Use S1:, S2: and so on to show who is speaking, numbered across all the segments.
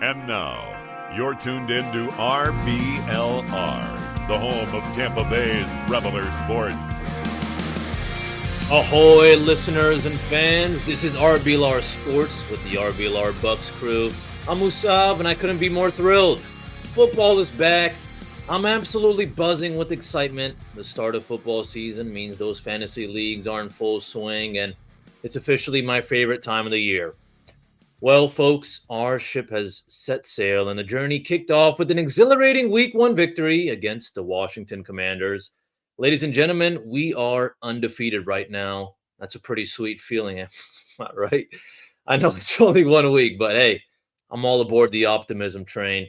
S1: And now, you're tuned in to RBLR, the home of Tampa Bay's RBLR Sports.
S2: Ahoy, listeners and fans. This is RBLR Sports with the RBLR Bucs crew. I'm Musab, and I couldn't be more thrilled. Football is back. I'm absolutely buzzing with excitement. The start of football season means those fantasy leagues are in full swing, and it's officially my favorite time of the year. Well, folks, our ship has set sail, and the journey kicked off with an exhilarating Week 1 victory against the Washington Commanders. Ladies and gentlemen, we are undefeated right now. That's a pretty sweet feeling, right? I know it's only 1 week, but hey, I'm all aboard the optimism train.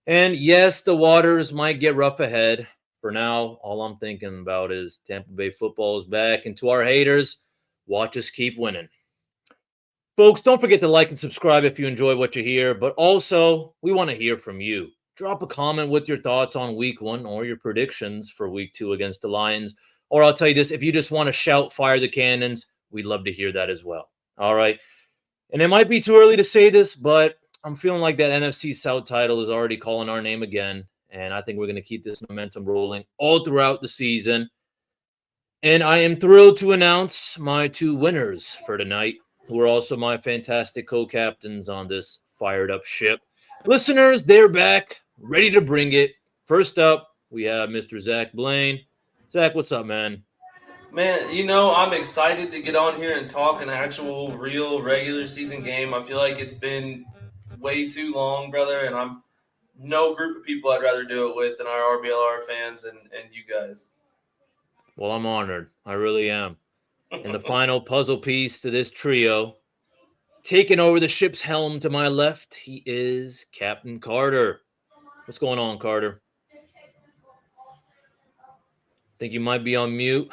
S2: And yes, the waters might get rough ahead. For now, all I'm thinking about is Tampa Bay football is back, and to our haters, watch us keep winning. Folks, don't forget to like and subscribe if you enjoy what you hear, but also we want to hear from you. Drop a comment with your thoughts on Week 1 or your predictions for Week 2 against the Lions. Or I'll tell you this, if you just want to shout, fire the cannons, we'd love to hear that as well. All right. And it might be too early to say this, but I'm feeling like that NFC South title is already calling our name again. And I think we're going to keep this momentum rolling all throughout the season. And I am thrilled to announce my two winners for tonight, who are also my fantastic co-captains on this fired-up ship. Listeners, they're back, ready to bring it. First up, we have Mr. Zach Blaine. Zach, what's up, man?
S3: Man, I'm excited to get on here and talk an actual, real regular season game. I feel like it's been way too long, brother, and I'm no group of people I'd rather do it with than our RBLR fans and you guys.
S2: Well, I'm honored. I really am. And the final puzzle piece to this trio, taking over the ship's helm to my left, he is Captain Carter. What's going on, Carter? Think you might be on mute.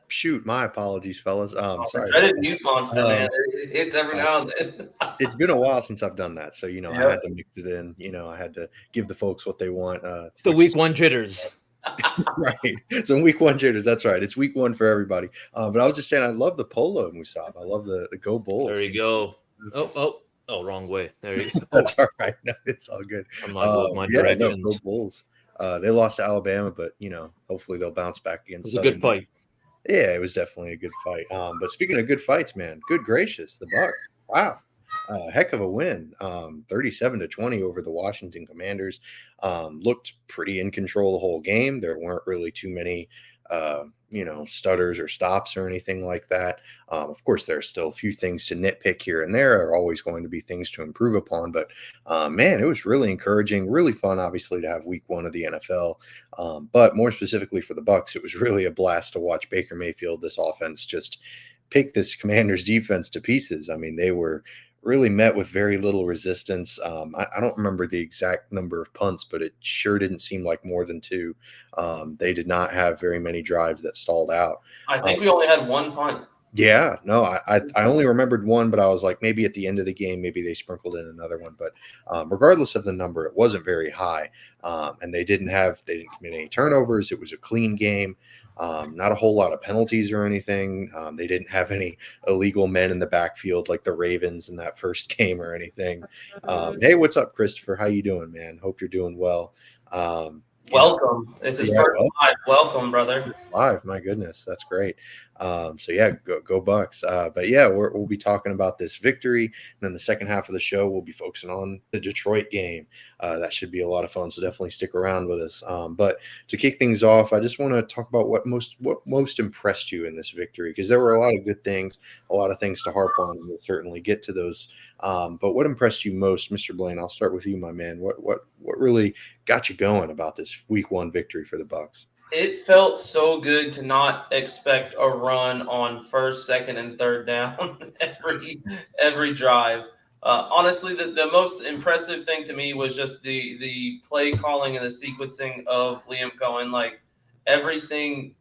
S4: Shoot, my apologies, fellas. Sorry.
S3: Dreaded mute monster, man. It's every now and then.
S4: It's been a while since I've done that, so
S3: Yep.
S4: I had to mix it in. I had to give the folks what they want.
S2: It's the Week 1 jitters.
S4: Right. So Week 1 jitters. That's right. It's Week 1 for everybody. But I was just saying, I love the polo, Musab. I love the Go Bulls.
S2: There you go. Oh, wrong way. There you go.
S4: That's all right. No, it's all good.
S2: I'm not going with my directions.
S4: Go Bulls. They lost to Alabama, but hopefully they'll bounce back against.
S2: It was a good fight.
S4: Yeah, it was definitely a good fight. But speaking of good fights, man, good gracious, the Bucs. Wow. Heck of a win. 37-20 over the Washington Commanders. Looked pretty in control the whole game. There weren't really too many stutters or stops or anything like that. Of course, there's still a few things to nitpick here and there. There are always going to be things to improve upon. But, man, it was really encouraging, really fun, obviously, to have Week 1 of the NFL. But more specifically for the Bucs, it was really a blast to watch Baker Mayfield, this offense, just pick this Commanders defense to pieces. I mean, they were really met with very little resistance. I don't remember the exact number of punts, but it sure didn't seem like more than 2. They did not have very many drives that stalled out.
S3: I think we only had one punt.
S4: Yeah, no, I only remembered one, but I was like, maybe at the end of the game, maybe they sprinkled in another one. But regardless of the number, it wasn't very high. And they didn't commit any turnovers. It was a clean game. Not a whole lot of penalties or anything. They didn't have any illegal men in the backfield like the Ravens in that first game or anything. Hey, what's up, Christopher? How you doing, man? Hope you're doing well.
S3: Welcome. This is first live. Welcome, brother.
S4: Live, my goodness, that's great. So yeah, go Bucs. But yeah, we'll be talking about this victory, and then the second half of the show we'll be focusing on the Detroit game. That should be a lot of fun. So definitely stick around with us. But to kick things off, I just want to talk about what most impressed you in this victory, because there were a lot of good things, a lot of things to harp on, and we'll certainly get to those. But what impressed you most, Mr. Blaine? I'll start with you, my man. What really got you going about this Week 1 victory for the Bucs?
S3: It felt so good to not expect a run on first, second, and third down every drive. Honestly, the most impressive thing to me was just the play calling and the sequencing of Liam Cohen. Like everything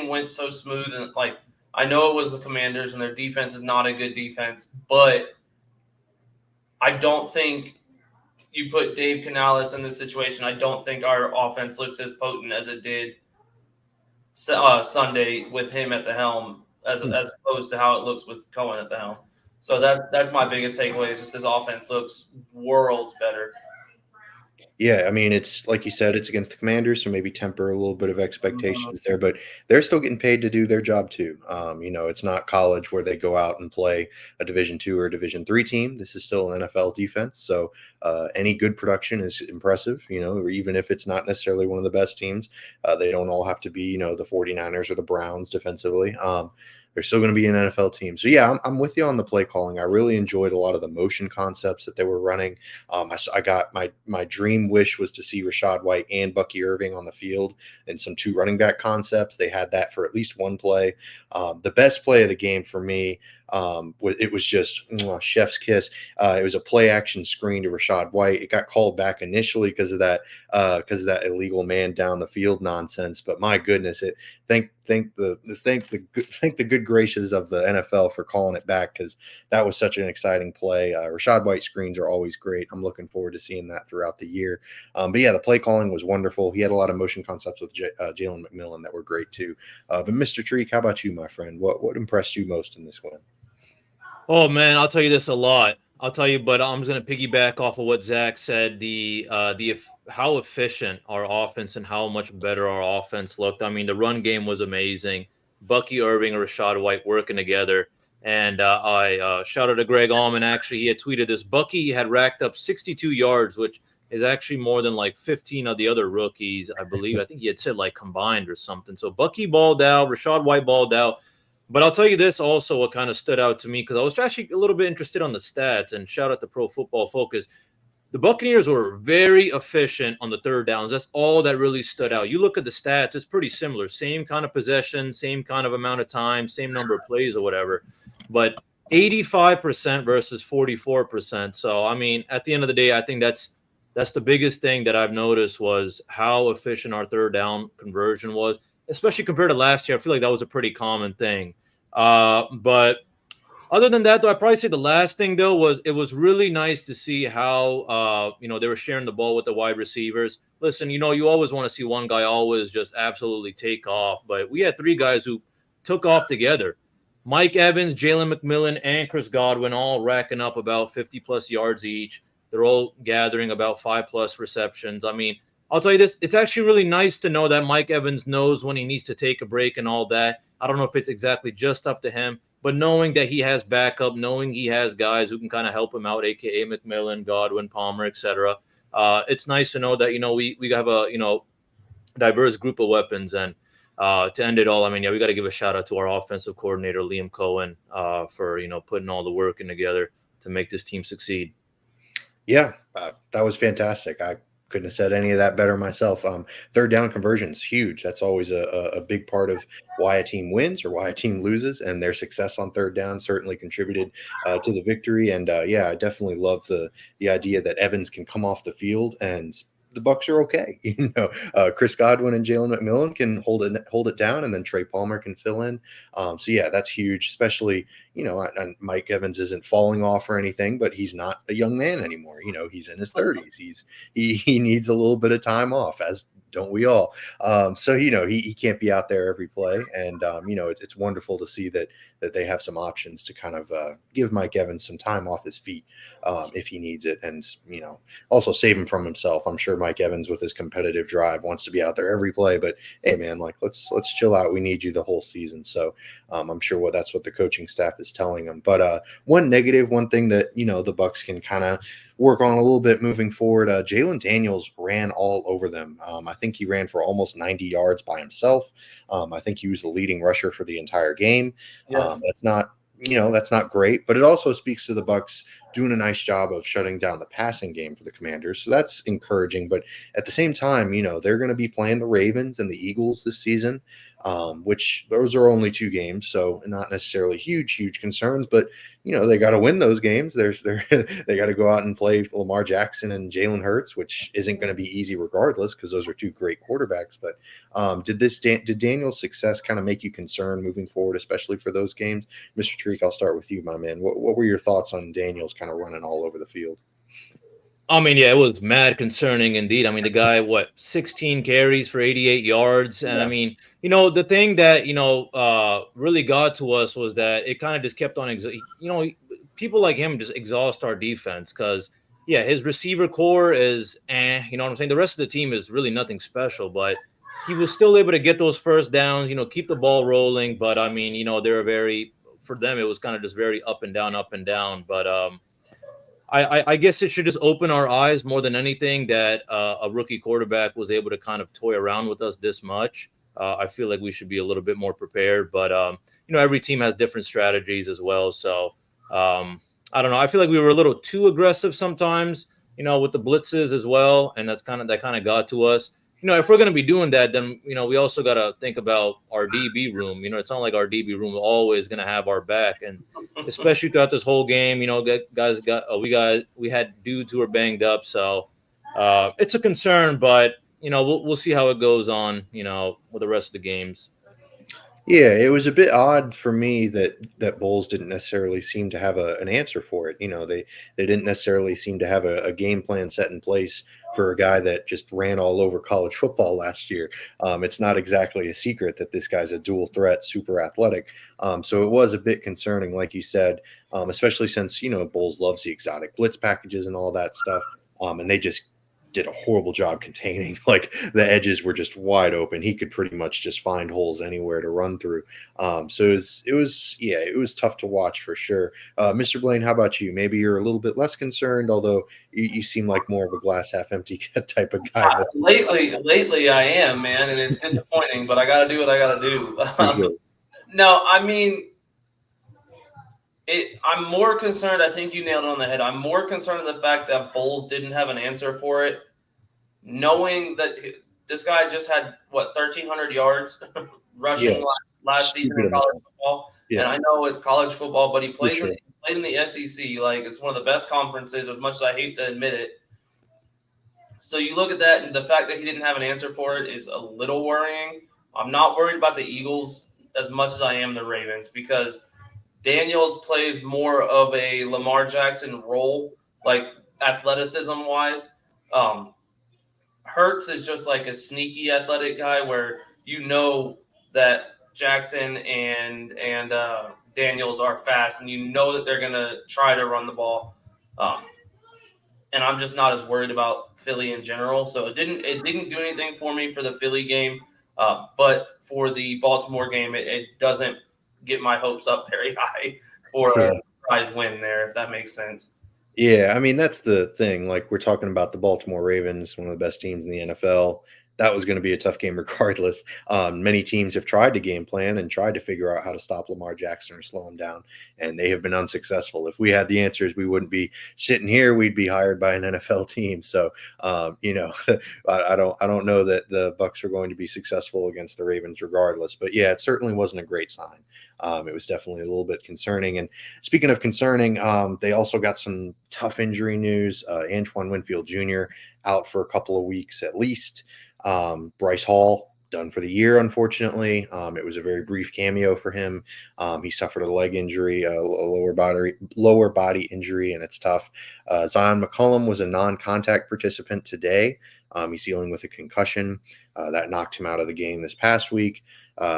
S3: went so smooth, and like I know it was the Commanders and their defense is not a good defense, but I don't think you put Dave Canales in this situation. I don't think our offense looks as potent as it did Sunday with him at the helm, as opposed to how it looks with Cohen at the helm. So that's my biggest takeaway. Is just this offense looks worlds better.
S4: Yeah, I mean, it's like you said, it's against the Commanders, so maybe temper a little bit of expectations there, but they're still getting paid to do their job too. It's not college where they go out and play a Division II or Division III team. This is still an NFL defense, so any good production is impressive, or even if it's not necessarily one of the best teams, they don't all have to be, the 49ers or the Browns defensively. They're still going to be an NFL team. So, yeah, I'm with you on the play calling. I really enjoyed a lot of the motion concepts that they were running. I got my dream wish was to see Rachaad White and Bucky Irving on the field and some 2 running back concepts. They had that for at least one play. The best play of the game for me, it was just chef's kiss. It was a play action screen to Rachaad White. It got called back initially because of that illegal man down the field nonsense. But my goodness, thank the good gracious of the NFL for calling it back, because that was such an exciting play. Rachaad White screens are always great. I'm looking forward to seeing that throughout the year. But yeah, the play calling was wonderful. He had a lot of motion concepts with Jalen McMillan that were great too. But Mr. Treek, how about you, my friend? What impressed you most in this win?
S2: Oh man, I'll tell you this a lot. I'll tell you, but I'm just going to piggyback off of what Zach said. How efficient our offense and how much better our offense looked. I mean, the run game was amazing. Bucky Irving and Rachaad White working together. And I shouted to Greg Allman. Actually, he had tweeted this. Bucky had racked up 62 yards, which is actually more than like 15 of the other rookies, I believe. I think he had said like combined or something. So Bucky balled out, Rachaad White balled out. But I'll tell you this also, what kind of stood out to me, because I was actually a little bit interested on the stats, and shout out to Pro Football Focus. The Buccaneers were very efficient on the third downs. That's all that really stood out. You look at the stats, it's pretty similar. Same kind of possession, same kind of amount of time, same number of plays or whatever. But 85% versus 44%. So, I mean, at the end of the day, I think that's the biggest thing that I've noticed was how efficient our third down conversion was, especially compared to last year. I feel like that was a pretty common thing. But other than that, though, I'd probably say the last thing, though, was it was really nice to see how, they were sharing the ball with the wide receivers. Listen, you always want to see one guy always just absolutely take off. But we had 3 guys who took off together. Mike Evans, Jalen McMillan, and Chris Godwin all racking up about 50-plus yards each. They're all gathering about 5-plus receptions. I mean, I'll tell you this, it's actually really nice to know that Mike Evans knows when he needs to take a break and all that. I don't know if it's exactly just up to him, but knowing that he has backup, knowing he has guys who can kind of help him out, a.k.a. McMillan, Godwin, Palmer, etc. It's nice to know that, we have a, diverse group of weapons. And to end it all, I mean, yeah, we got to give a shout out to our offensive coordinator, Liam Cohen, for, putting all the work in together to make this team succeed.
S4: Yeah, that was fantastic. I couldn't have said any of that better myself. Third down conversions, huge. That's always a big part of why a team wins or why a team loses, and their success on third down certainly contributed to the victory. And I definitely love the idea that Evans can come off the field and the Bucs are okay. Chris Godwin and Jalen McMillan can hold it down, and then Trey Palmer can fill in. So yeah, that's huge, especially, and Mike Evans isn't falling off or anything, but he's not a young man anymore. He's in his 30s. He needs a little bit of time off, as don't we all? So he can't be out there every play, and it's wonderful to see that they have some options to kind of give Mike Evans some time off his feet if he needs it, and also save him from himself. I'm sure Mike Evans, with his competitive drive, wants to be out there every play, but hey man, like let's chill out. We need you the whole season. So I'm sure that's what the coaching staff is telling him. But one thing that the Bucs can kind of work on a little bit moving forward. Jalen Daniels ran all over them. I think he ran for almost 90 yards by himself. I think he was the leading rusher for the entire game.
S3: Yeah.
S4: That's not great, but it also speaks to the Bucs doing a nice job of shutting down the passing game for the Commanders. So that's encouraging. But at the same time, they're going to be playing the Ravens and the Eagles this season, which those are only 2 games. So not necessarily huge concerns, but they got to win those games. They got to go out and play Lamar Jackson and Jalen Hurts, which isn't going to be easy regardless, because those are 2 great quarterbacks. But did Daniel's success kind of make you concerned moving forward, especially for those games? Mr. Treek, I'll start with you, my man. What were your thoughts on Daniel's kind of running all over the field?
S2: I mean, yeah, it was mad concerning indeed. I mean, the guy, 16 carries for 88 yards. And
S3: Yeah.
S2: I mean, the thing that, really got to us was that it kind of just kept on, people like him just exhaust our defense because, yeah, his receiver core is, you know what I'm saying? The rest of the team is really nothing special, but he was still able to get those first downs, keep the ball rolling. But, I mean, for them, it was kind of just very up and down, up and down. But I guess it should just open our eyes more than anything that a rookie quarterback was able to kind of toy around with us this much. I feel like we should be a little bit more prepared, but every team has different strategies as well. So I don't know. I feel like we were a little too aggressive sometimes, with the blitzes as well, and that kind of got to us. If we're going to be doing that, then we also got to think about our DB room. It's not like our DB room is always going to have our back, and especially throughout this whole game, we had dudes who were banged up, so it's a concern, but we'll see how it goes on, with the rest of the games.
S4: Yeah, it was a bit odd for me that Bulls didn't necessarily seem to have an answer for it. They didn't necessarily seem to have a game plan set in place for a guy that just ran all over college football last year. It's not exactly a secret that this guy's a dual threat, super athletic. So it was a bit concerning, like you said, especially since, Bulls loves the exotic blitz packages and all that stuff. And they just did a horrible job containing. Like the edges were just wide open. He could pretty much just find holes anywhere to run through. So it was tough to watch for sure. Mr. Blaine, how about you? Maybe you're a little bit less concerned, although you seem like more of a glass half empty type of guy.
S3: Lately I am, man, and it's disappointing, but I got to do what I got to do.
S4: Sure.
S3: No, I mean, I'm more concerned. I think you nailed it on the head. I'm more concerned of the fact that Bulls didn't have an answer for it, knowing that this guy just had 1,300 yards rushing last season in college football. Yeah. And I know it's college football, but he played in the SEC. Like, it's one of the best conferences, as much as I hate to admit it. So you look at that, and the fact that he didn't have an answer for it is a little worrying. I'm not worried about the Eagles as much as I am the Ravens, because Daniels plays more of a Lamar Jackson role, like athleticism-wise. Hurts is just like a sneaky athletic guy where that Jackson and Daniels are fast, and that they're going to try to run the ball. And I'm just not as worried about Philly in general. So it didn't do anything for me for the Philly game, but for the Baltimore game, it doesn't get my hopes up very high for a surprise win there, if that makes sense.
S4: Yeah, I mean, that's the thing. Like, we're talking about the Baltimore Ravens, one of the best teams in the NFL. That was going to be a tough game regardless. Many teams have tried to game plan and tried to figure out how to stop Lamar Jackson or slow him down, and they have been unsuccessful. If we had the answers, we wouldn't be sitting here. We'd be hired by an NFL team. So, I don't know that the Bucs are going to be successful against the Ravens regardless. But yeah, it certainly wasn't a great sign. It was definitely a little bit concerning. And speaking of concerning, they also got some tough injury news. Antoine Winfield Jr. out for a couple of weeks at least. Bryce Hall done for the year, unfortunately. It was a very brief cameo for him. He suffered a leg injury, a lower body injury, and it's tough. Zion McCollum was a non-contact participant today. He's dealing with a concussion that knocked him out of the game this past week.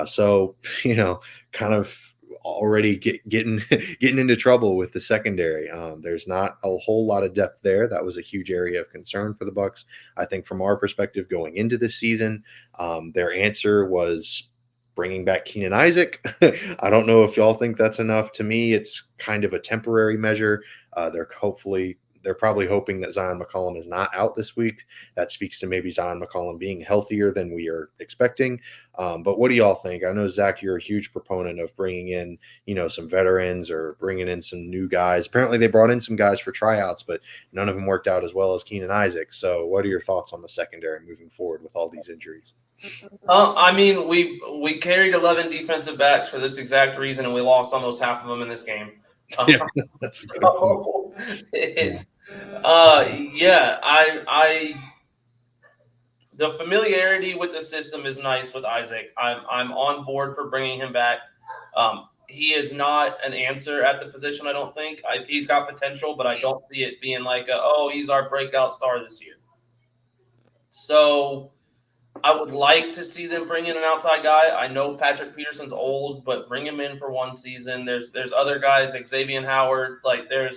S4: So, kind of already getting into trouble with the secondary. There's not a whole lot of depth there. That was a huge area of concern for the Bucs. I think from our perspective going into this season, their answer was bringing back Keenan Isaac. I don't know if y'all think that's enough. To me, it's kind of a temporary measure. They're probably hoping that Zion McCollum is not out this week. That speaks to maybe Zion McCollum being healthier than we are expecting. But what do y'all think? I know, Zach, you're a huge proponent of bringing in, some veterans or bringing in some new guys. Apparently they brought in some guys for tryouts, but none of them worked out as well as Keenan Isaac. So what are your thoughts on the secondary moving forward with all these injuries?
S3: I mean, we carried 11 defensive backs for this exact reason, and we lost almost half of them in this game. The familiarity with the system is nice with Isaac. I'm on board for bringing him back. He is not an answer at the position, I don't think. He's got potential, but I don't see it being like, he's our breakout star this year. So I would like to see them bring in an outside guy. I know Patrick Peterson's old, but bring him in for one season. There's other guys like Xavier Howard. Like there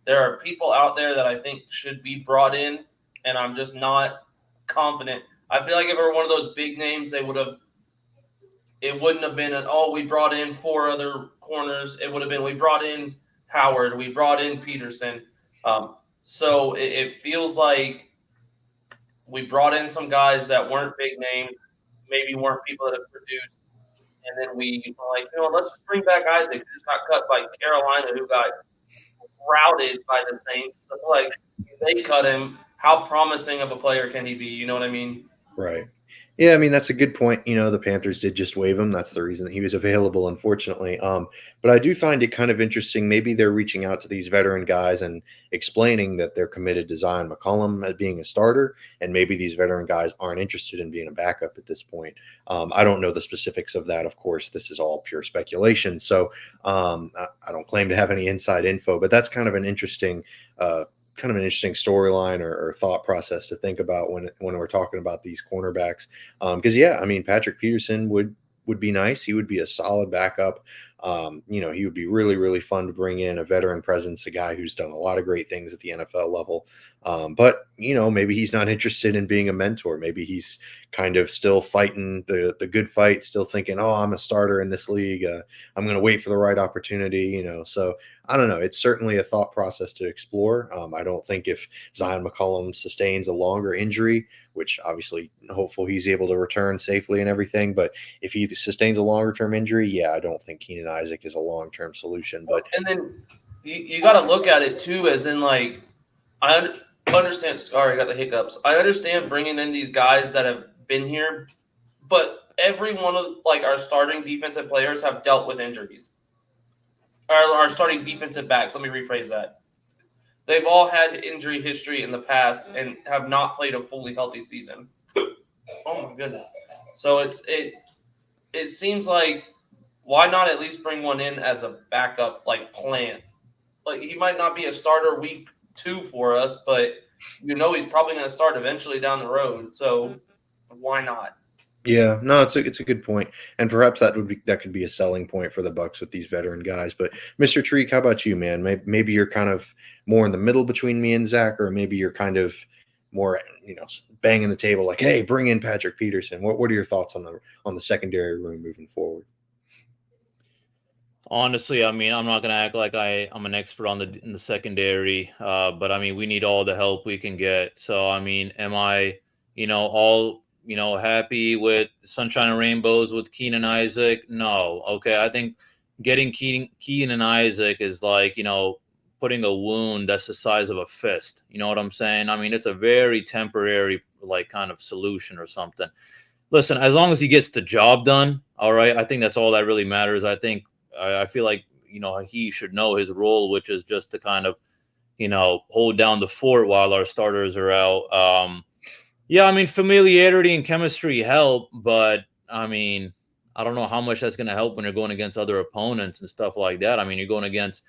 S3: are people out there that I think should be brought in, and I'm just not confident. I feel like if it were one of those big names, it wouldn't have been we brought in 4 other corners. It would have been we brought in Howard, we brought in Peterson. So it feels like we brought in some guys that weren't big names, maybe weren't people that have produced, and then we were like, let's just bring back Isaac, who just got cut by Carolina, who got routed by the Saints. So, like, they cut him. How promising of a player can he be? You know what I mean?
S4: Right. Yeah, I mean, that's a good point. The Panthers did just waive him. That's the reason that he was available, unfortunately. But I do find it kind of interesting. Maybe they're reaching out to these veteran guys and explaining that they're committed to Zion McCollum as being a starter, and maybe these veteran guys aren't interested in being a backup at this point. I don't know the specifics of that. Of course, this is all pure speculation. So I don't claim to have any inside info, but that's kind of an interesting storyline or thought process to think about when we're talking about these cornerbacks. Because Patrick Peterson would be nice. He would be a solid backup. He would be really, really fun to bring in, a veteran presence, a guy who's done a lot of great things at the NFL level. But maybe he's not interested in being a mentor. Maybe he's kind of still fighting the good fight, still thinking, oh, I'm a starter in this league. I'm going to wait for the right opportunity, So I don't know. It's certainly a thought process to explore. I don't think if Zion McCollum sustains a longer injury, which obviously hopefully he's able to return safely and everything, but if he sustains a longer term injury, I don't think Keenan Isaac is a long term solution. But
S3: and then you got to look at it too, as in like I understand. Sorry, I got the hiccups. I understand bringing in these guys that have been here, but every one of our starting defensive players have dealt with injuries. Our starting defensive backs. Let me rephrase that. They've all had injury history in the past and have not played a fully healthy season. Oh my goodness! So it seems like, why not at least bring one in as a backup plan? Like, he might not be a starter week 2 for us, but he's probably going to start eventually down the road. So why not?
S4: Yeah, no, it's a good point, and perhaps that could be a selling point for the Bucs with these veteran guys. But Mr. Treek, how about you, man? Maybe you're kind of more in the middle between me and Zach, or maybe you're kind of more, banging the table like, hey, bring in Patrick Peterson. What are your thoughts on the secondary room moving forward?
S2: Honestly, I'm not gonna act like I'm an expert in the secondary, but we need all the help we can get. So am I, all happy with sunshine and rainbows with Keenan Isaac? No. Okay, I think getting Keenan Isaac is like putting a wound that's the size of a fist. You know what I'm saying? It's a very temporary kind of solution or something. Listen, as long as he gets the job done, all right. I think that's all that really matters. I feel like he should know his role, which is just to kind of hold down the fort while our starters are out. Familiarity and chemistry help, but I don't know how much that's going to help when you're going against other opponents and stuff like that. You're going against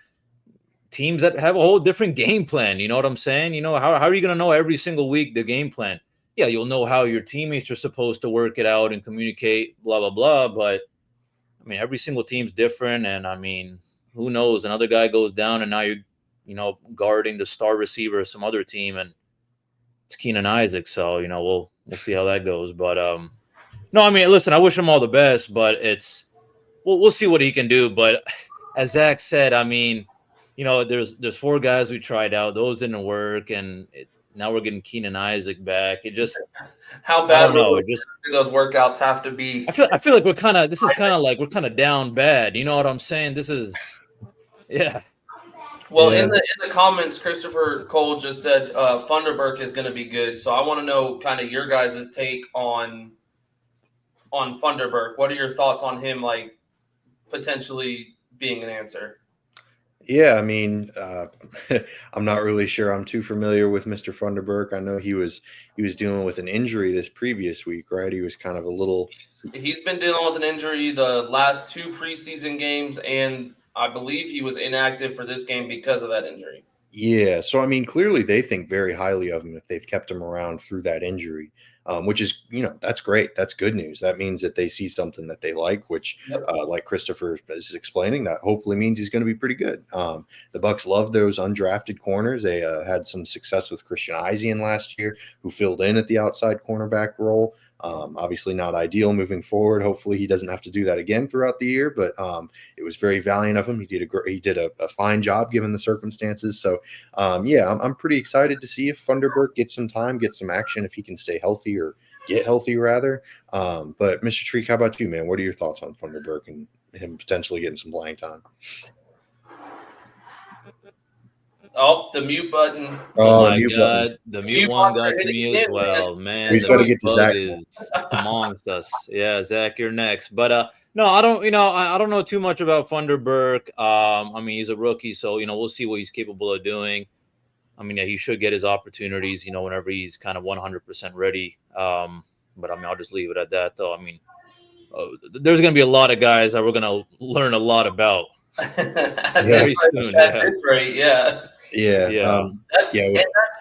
S2: teams that have a whole different game plan. You know what I'm saying? How are you going to know every single week the game plan? Yeah, you'll know how your teammates are supposed to work it out and communicate, blah, blah, blah. But every single team's different, and who knows? Another guy goes down, and now you're, guarding the star receiver of some other team, and it's Keenan Isaac. So we'll see how that goes. But no, listen, I wish him all the best, but we'll see what he can do. But as Zach said, there's 4 guys we tried out; those didn't work, and now we're getting Keenan Isaac back. It just
S3: how bad do those workouts have to be?
S2: I feel like we're kind of down bad. You know what I'm saying? This is, yeah.
S3: Well, in the comments, Christopher Cole just said Funderburk is going to be good. So I want to know kind of your guys' take on Funderburk. What are your thoughts on him, potentially being an answer?
S4: Yeah, I'm not really sure. I'm too familiar with Mr. Funderburk. I know he was dealing with an injury this previous week, right? He was kind of a little.
S3: He's been dealing with an injury the last 2 preseason games, and I believe he was inactive for this game because of that injury.
S4: Yeah, so clearly they think very highly of him if they've kept him around through that injury. which is, that's great. That's good news. That means that they see something that they like, which, like Christopher is explaining, that hopefully means he's going to be pretty good. The Bucs love those undrafted corners. They had some success with Christian Isian last year, who filled in at the outside cornerback role. Obviously not ideal moving forward. Hopefully he doesn't have to do that again throughout the year, but it was very valiant of him. He did a fine job given the circumstances. So I'm pretty excited to see if Funderburk gets some time, get some action, if he can stay healthy or get healthy rather. But Mr. Treek, how about you, man? What are your thoughts on Funderburk and him potentially getting some playing time?
S3: Oh, the mute button.
S2: Oh my God. The mute one got to me as well, man.
S4: He's got to get to Zach
S2: is amongst us. Yeah, Zach, you're next. But no, I don't, I don't know too much about Funderburk. I mean, he's a rookie, so we'll see what he's capable of doing. I mean, yeah, he should get his opportunities, whenever he's kind of 100% ready. But I mean, I'll just leave it at that, though. I mean, there's going to be a lot of guys that we're going to learn a lot about very soon.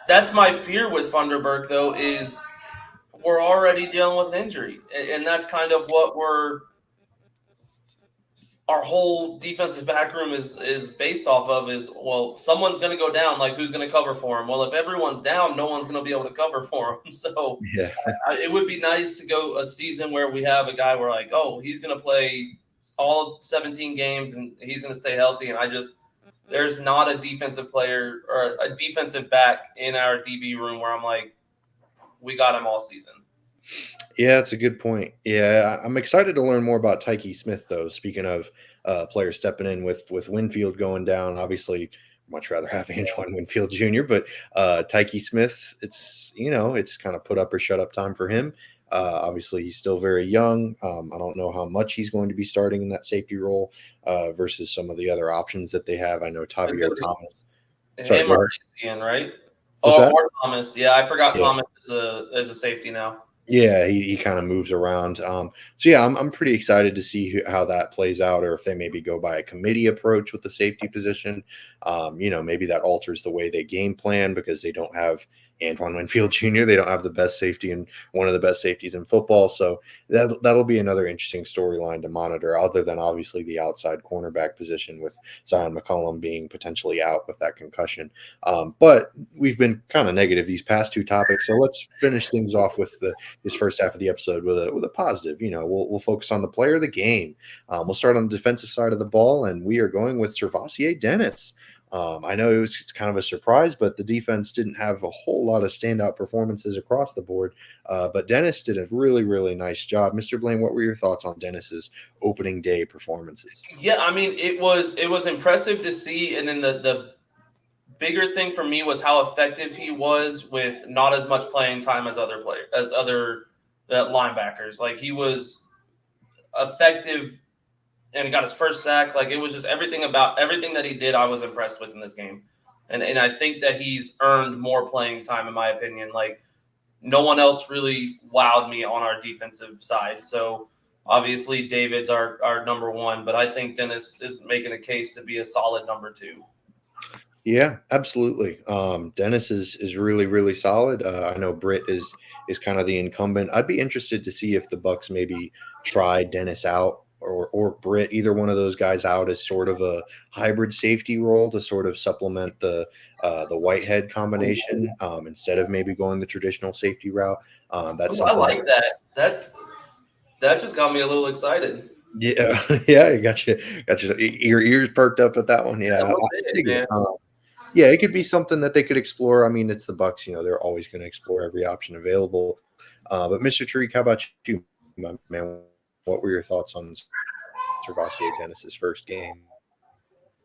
S3: That's my fear with Funderburk, though, is we're already dealing with an injury, and that's kind of what our whole defensive back room is based off of. Is, well, someone's going to go down. Like, who's going to cover for him? Well, if everyone's down, no one's going to be able to cover for him. So it would be nice to go a season where we have a guy where, like, oh, he's going to play all 17 games and he's going to stay healthy. And there's not a defensive player or a defensive back in our DB room where I'm like, we got him all season.
S4: Yeah, that's a good point. Yeah, I'm excited to learn more about Tyke Smith, though. Speaking of players stepping in with Winfield going down, obviously much rather have Antoine Winfield Jr., but Tyke Smith, it's kind of put up or shut up time for him. Obviously, he's still very young. I don't know how much he's going to be starting in that safety role versus some of the other options that they have. I know Tavierre Thomas.
S3: Him or Ian, right? Or Thomas. Yeah, I forgot Thomas is a safety now.
S4: Yeah, he kind of moves around. I'm pretty excited to see how that plays out, or if they maybe go by a committee approach with the safety position. Maybe that alters the way they game plan because they don't have Antoine Winfield Jr. They don't have the best safety and one of the best safeties in football. So that'll be another interesting storyline to monitor, other than obviously the outside cornerback position with Zion McCollum being potentially out with that concussion. But we've been kind of negative these past two topics. So let's finish things off with this first half of the episode with a positive. We'll focus on the player of the game. We'll start on the defensive side of the ball, and we are going with Servassier Dennis. I know it's kind of a surprise, but the defense didn't have a whole lot of standout performances across the board. But Dennis did a really, really nice job. Mr. Blaine, what were your thoughts on Dennis's opening day performances?
S3: Yeah, I mean, it was impressive to see. And then the bigger thing for me was how effective he was with not as much playing time as other linebackers. Like, he was effective and he got his first sack. Like, it was just everything that he did I was impressed with in this game. And I think that he's earned more playing time, in my opinion. Like, no one else really wowed me on our defensive side. So, obviously, David's our number one, but I think Dennis is making a case to be a solid number two.
S4: Yeah, absolutely. Dennis is really, really solid. I know Britt is kind of the incumbent. I'd be interested to see if the Bucs maybe try Dennis out or Britt, either one of those guys out, as sort of a hybrid safety role to sort of supplement the Whitehead combination instead of maybe going the traditional safety route. That's
S3: I like that. That just got me a little excited.
S4: Yeah, yeah, you got your ears perked up at that one. Yeah, it could be something that they could explore. I mean, it's the Bucs, they're always going to explore every option available. But Mr. Tariq, how about you, my man? What were your thoughts on Servassier Dennis's first game?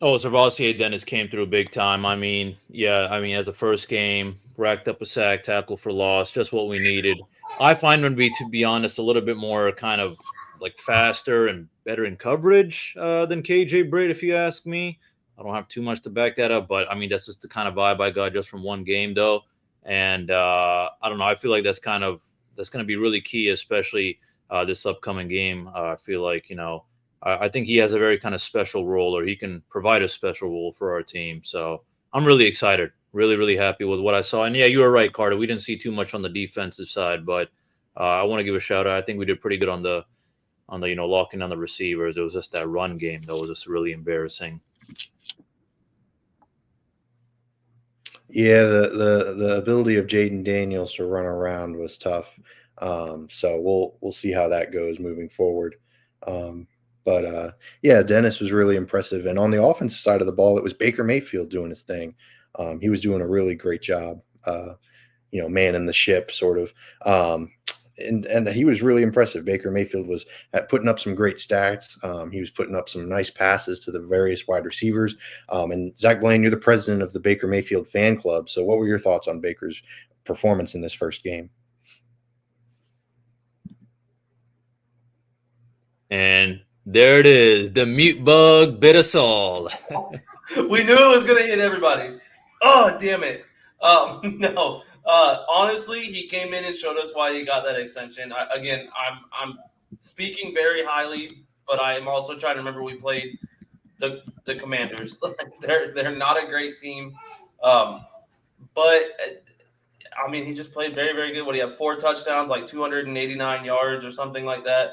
S2: Oh, Servassier Dennis came through big time. I mean, as a first game, racked up a sack, tackle for loss, just what we needed. I find him to be honest, a little bit more kind of like faster and better in coverage than KJ Britt, if you ask me. I don't have too much to back that up, but I mean, that's just the kind of vibe I got just from one game, though. And I don't know. I feel like that's going to be really key, especially this upcoming game. I feel like, I think he has a very kind of special role, or he can provide a special role for our team. So I'm really excited, really, really happy with what I saw. And yeah, you were right, Carter. We didn't see too much on the defensive side, but I want to give a shout out. I think we did pretty good on the locking down the receivers. It was just that run game that was just really embarrassing.
S4: Yeah, the ability of Jaden Daniels to run around was tough. So we'll see how that goes moving forward. Yeah, Dennis was really impressive. And on the offensive side of the ball, it was Baker Mayfield doing his thing. He was doing a really great job, manning the ship sort of. And he was really impressive. Baker Mayfield was putting up some great stats. He was putting up some nice passes to the various wide receivers. And Zach Blaine, you're the president of the Baker Mayfield fan club. So what were your thoughts on Baker's performance in this first game?
S2: And there it is. The mute bug bit us all.
S3: We knew it was going to hit everybody. Oh, damn it. No. Honestly, he came in and showed us why he got that extension. I'm speaking very highly, but I am also trying to remember we played the Commanders. they're not a great team, but I mean he just played very, very good. What, he had 4 touchdowns, like 289 yards or something like that.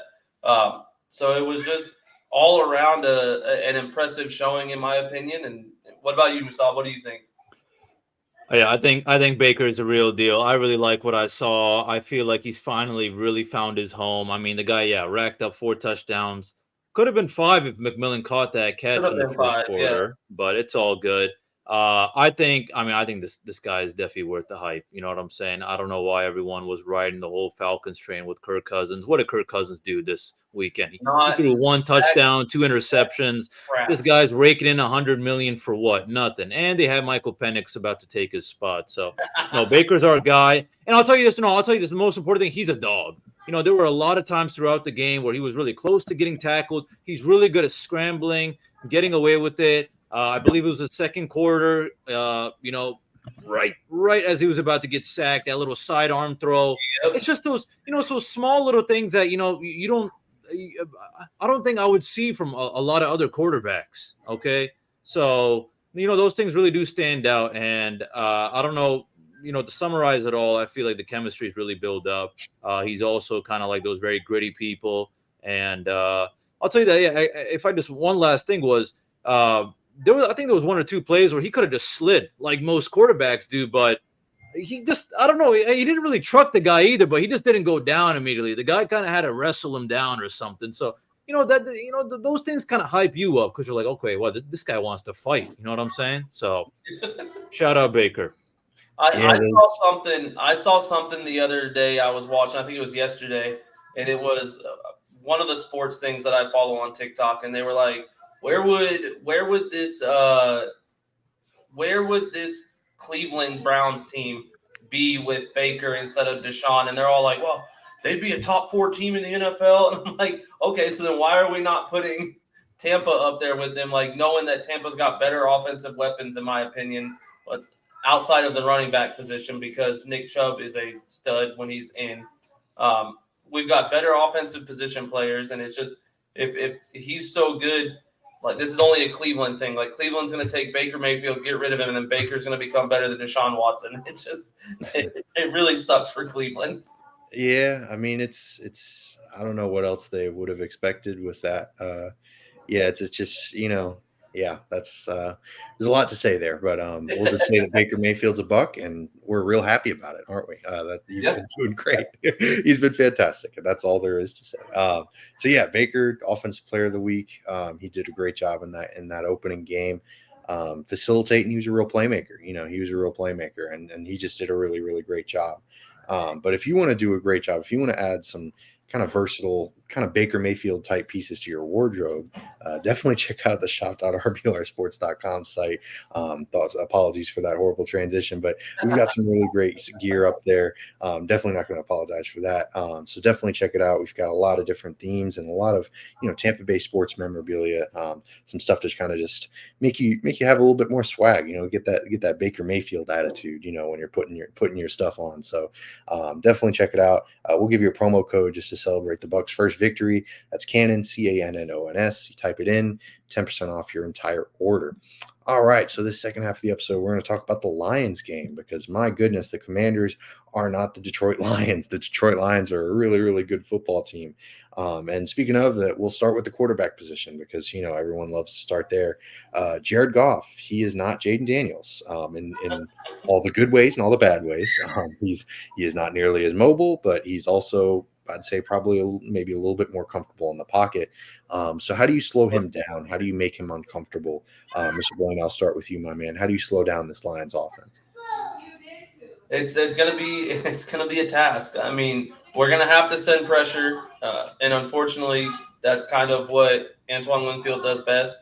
S3: So it was just all around an impressive showing, in my opinion. And what about you, Musab? What do you think?
S2: Yeah, I think Baker is a real deal. I really like what I saw. I feel like he's finally really found his home. I mean, the guy, racked up 4 touchdowns. Could have been 5 if McMillan caught that catch in the first quarter, but it's all good. I think this guy is definitely worth the hype. You know what I'm saying? I don't know why everyone was riding the whole Falcons train with Kirk Cousins. What did Kirk Cousins do this weekend? He threw 1 touchdown, 2 interceptions. This guy's raking in $100 million for what? Nothing. And they have Michael Penix about to take his spot. So, Baker's our guy. And I'll tell you this. The most important thing: he's a dog. There were a lot of times throughout the game where he was really close to getting tackled. He's really good at scrambling, getting away with it. I believe it was the second quarter, right as he was about to get sacked, that little sidearm throw. Yep. It's just those, those small little things that, I don't think I would see from a lot of other quarterbacks. Okay. So, those things really do stand out. And I don't know, to summarize it all, I feel like the chemistry is really built up. He's also kind of like those very gritty people. And I'll tell you that, one last thing was, I think there was 1 or 2 plays where he could have just slid like most quarterbacks do, but he just, I don't know, he didn't really truck the guy either, but he just didn't go down immediately. The guy kind of had to wrestle him down or something. So, those things kind of hype you up because you're like, okay, well, this guy wants to fight. You know what I'm saying? So, shout out Baker.
S3: I saw something the other day I was watching. I think it was yesterday, and it was one of the sports things that I follow on TikTok, and they were like, Where would this Cleveland Browns team be with Baker instead of Deshaun? And they're all like, well, they'd be a top 4 team in the NFL. And I'm like, okay, so then why are we not putting Tampa up there with them, like knowing that Tampa's got better offensive weapons, in my opinion, but outside of the running back position, because Nick Chubb is a stud when he's in. We've got better offensive position players, and it's just if he's so good. Like, this is only a Cleveland thing. Like, Cleveland's going to take Baker Mayfield, get rid of him, and then Baker's going to become better than Deshaun Watson. It's just it really sucks for Cleveland.
S4: Yeah, I mean, it's I don't know what else they would have expected with that. It's just that's there's a lot to say there, but we'll just say that Baker Mayfield's a Buck, and we're real happy about it, aren't we? That he's been doing great. He's been fantastic, and that's all there is to say. Baker, Offensive Player of the Week. He did a great job in that opening game, facilitating. He was a real playmaker. He was a real playmaker, and he just did a really, really great job. But if you want to do a great job, if you want to add some kind of versatile, kind of Baker Mayfield type pieces to your wardrobe, definitely check out the shop.rblrsports.com site. Apologies for that horrible transition, but we've got some really great gear up there. Definitely not going to apologize for that. So definitely check it out. We've got a lot of different themes and a lot of, Tampa Bay sports memorabilia, some stuff to kind of just make you have a little bit more swag, get that Baker Mayfield attitude, when you're putting your stuff on. So definitely check it out. We'll give you a promo code just to celebrate the Bucs' first victory. That's Cannon, CANNONS. You type it in, 10% off your entire order. All right, so this second half of the episode, we're going to talk about the Lions game because, my goodness, the Commanders are not the Detroit Lions. The Detroit Lions are a really, really good football team. And speaking of that, we'll start with the quarterback position because, everyone loves to start there. Jared Goff, he is not Jaden Daniels in all the good ways and all the bad ways. He is not nearly as mobile, but he's also, I'd say, probably maybe a little bit more comfortable in the pocket. So how do you slow him down? How do you make him uncomfortable? Mr. Blaine, I'll start with you, my man. How do you slow down this Lions offense?
S3: It's gonna be a task. I mean, we're gonna have to send pressure, and unfortunately, that's kind of what Antoine Winfield does best.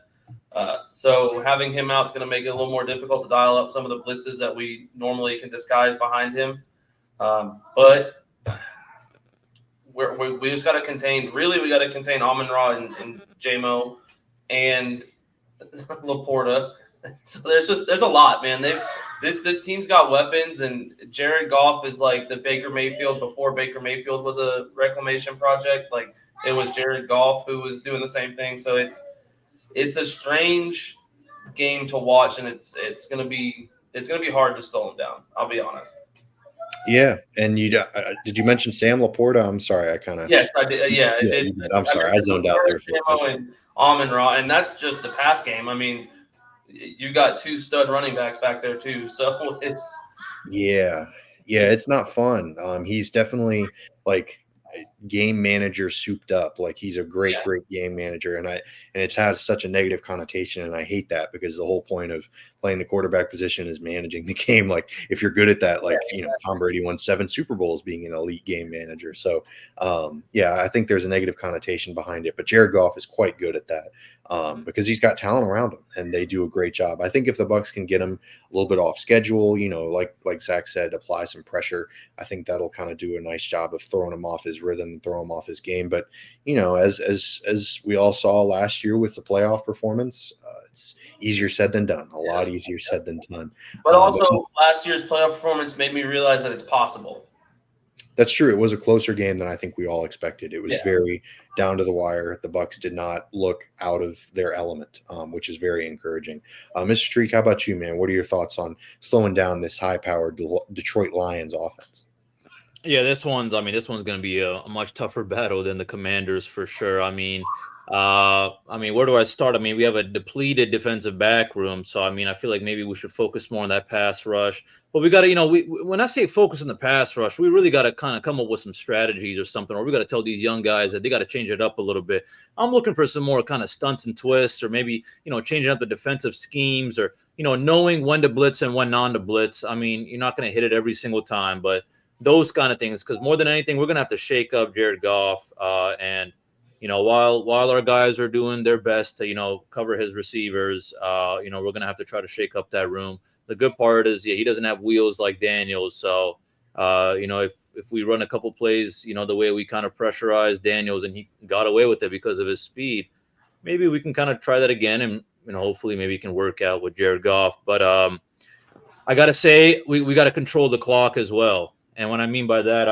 S3: So having him out is going to make it a little more difficult to dial up some of the blitzes that we normally can disguise behind him. But we just got to contain. Really, we got to contain Amon-Ra and J-Mo and Laporta. So there's a lot, man. This team's got weapons, and Jared Goff is like the Baker Mayfield before Baker Mayfield was a reclamation project. Like it was Jared Goff who was doing the same thing. So it's a strange game to watch, and it's gonna be hard to slow him down. I'll be honest.
S4: Yeah, and you did you mention Sam Laporta? I'm sorry, I kind of
S3: yes, I did. Yeah, I did.
S4: I'm sorry, I zoned out there.
S3: And Amon-Ra, and that's just the pass game. I mean, you got two stud running backs back there too, so it's
S4: it's not fun. He's definitely like game manager souped up. Like he's a great game manager, and it has such a negative connotation, and I hate that because the whole point of playing the quarterback position is managing the game. Like if you're good at that, like Tom Brady won 7 Super Bowls being an elite game manager. So I think there's a negative connotation behind it, but Jared Goff is quite good at that. Because he's got talent around him and they do a great job. I think if the Bucs can get him a little bit off schedule, like Zach said, apply some pressure, I think that'll kind of do a nice job of throwing him off his rhythm and throw him off his game. But, as we all saw last year with the playoff performance, it's easier said than done, a lot easier said than done.
S3: But also last year's playoff performance made me realize that it's possible.
S4: That's true. It was a closer game than I think we all expected. It was very down to the wire. The Bucs did not look out of their element, which is very encouraging. Mr. Streak, how about you, man? What are your thoughts on slowing down this high-powered Detroit Lions offense?
S2: Yeah, this one's going to be a much tougher battle than the Commanders for sure. I mean, where do I start? We have a depleted defensive back room, so I feel like maybe we should focus more on that pass rush. But we got to, when I say focus on the pass rush, we really got to kind of come up with some strategies or something, or we got to tell these young guys that they got to change it up a little bit. I'm looking for some more kind of stunts and twists, or maybe changing up the defensive schemes, or knowing when to blitz and when not to blitz. You're not going to hit it every single time, but those kind of things, because more than anything, we're going to have to shake up Jared Goff and. While our guys are doing their best to, cover his receivers, we're going to have to try to shake up that room. The good part is, he doesn't have wheels like Daniels. So, if we run a couple plays, the way we kind of pressurized Daniels and he got away with it because of his speed, maybe we can kind of try that again. And, hopefully maybe it can work out with Jared Goff. But I got to say, we got to control the clock as well. And what I mean by that,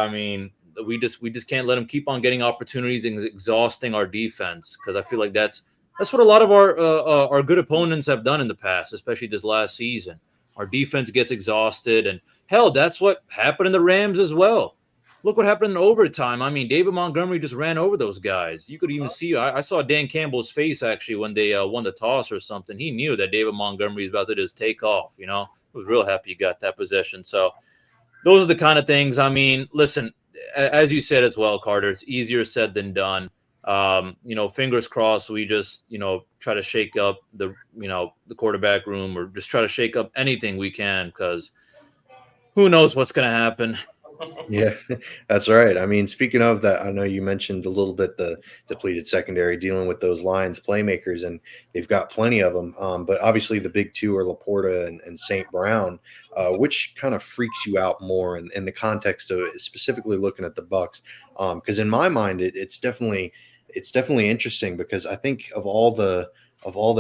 S2: we just can't let them keep on getting opportunities and exhausting our defense, because I feel like that's what a lot of our good opponents have done in the past, especially this last season. Our defense gets exhausted, and hell, that's what happened in the Rams as well. Look what happened in overtime. David Montgomery just ran over those guys. You could even see, I saw Dan Campbell's face actually when they won the toss or something. He knew that David Montgomery was about to just take off. He was real happy he got that possession. So those are the kind of things. Listen, as you said as well, Carter, it's easier said than done. Fingers crossed we just, try to shake up the quarterback room, or just try to shake up anything we can, because who knows what's going to happen.
S4: Yeah, that's right. Speaking of that, I know you mentioned a little bit the depleted secondary dealing with those Lions playmakers, and they've got plenty of them. But obviously the big two are Laporta and St. Brown. Which kind of freaks you out more in the context of specifically looking at the Bucs? Because in my mind, it's definitely interesting, because I think of all the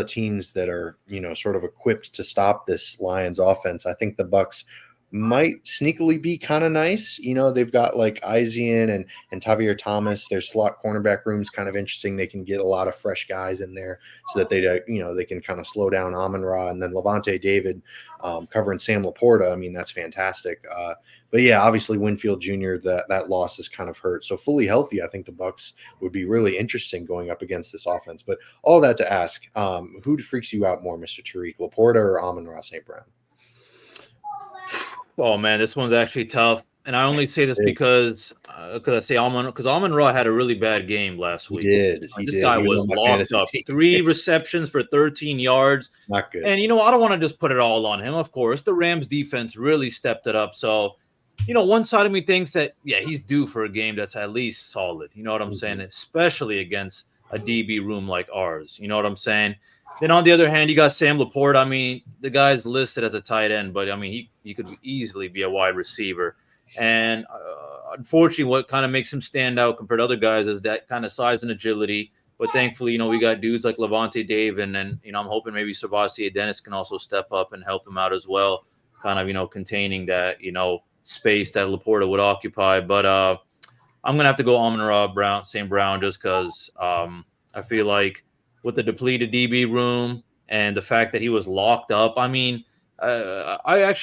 S4: teams that are sort of equipped to stop this Lions offense, I think the Bucs might sneakily be kind of nice. They've got like Isian and Tavier Thomas. Their slot cornerback room is kind of interesting. They can get a lot of fresh guys in there so that they can kind of slow down Amon-Ra, and then Levante David covering Sam Laporta. I mean, that's fantastic. But yeah, obviously Winfield Jr., that loss is kind of hurt. So fully healthy, I think the Bucs would be really interesting going up against this offense. But all that to ask, who freaks you out more, Mr. Tariq, Laporta or Amon-Ra St. Brown?
S2: Oh man, this one's actually tough, and I only say this because I say Amon-Ra had a really bad game last week. This guy was locked up. 3 receptions for 13 yards.
S4: Not good.
S2: And I don't want to just put it all on him. Of course, the Rams defense really stepped it up. So, one side of me thinks that he's due for a game that's at least solid. You know what I'm saying? Especially against a DB room like ours. You know what I'm saying? Then on the other hand, you got Sam Laporta. I mean, the guy's listed as a tight end, but I mean, he could easily be a wide receiver. And unfortunately, what kind of makes him stand out compared to other guys is that kind of size and agility. But thankfully, we got dudes like Levante David, and I'm hoping maybe Savasi Dennis can also step up and help him out as well, kind of containing that space that Laporta would occupy. But I'm gonna have to go Amon-Ra St. Brown just because I feel like with the depleted DB room and the fact that he was locked up. I mean, I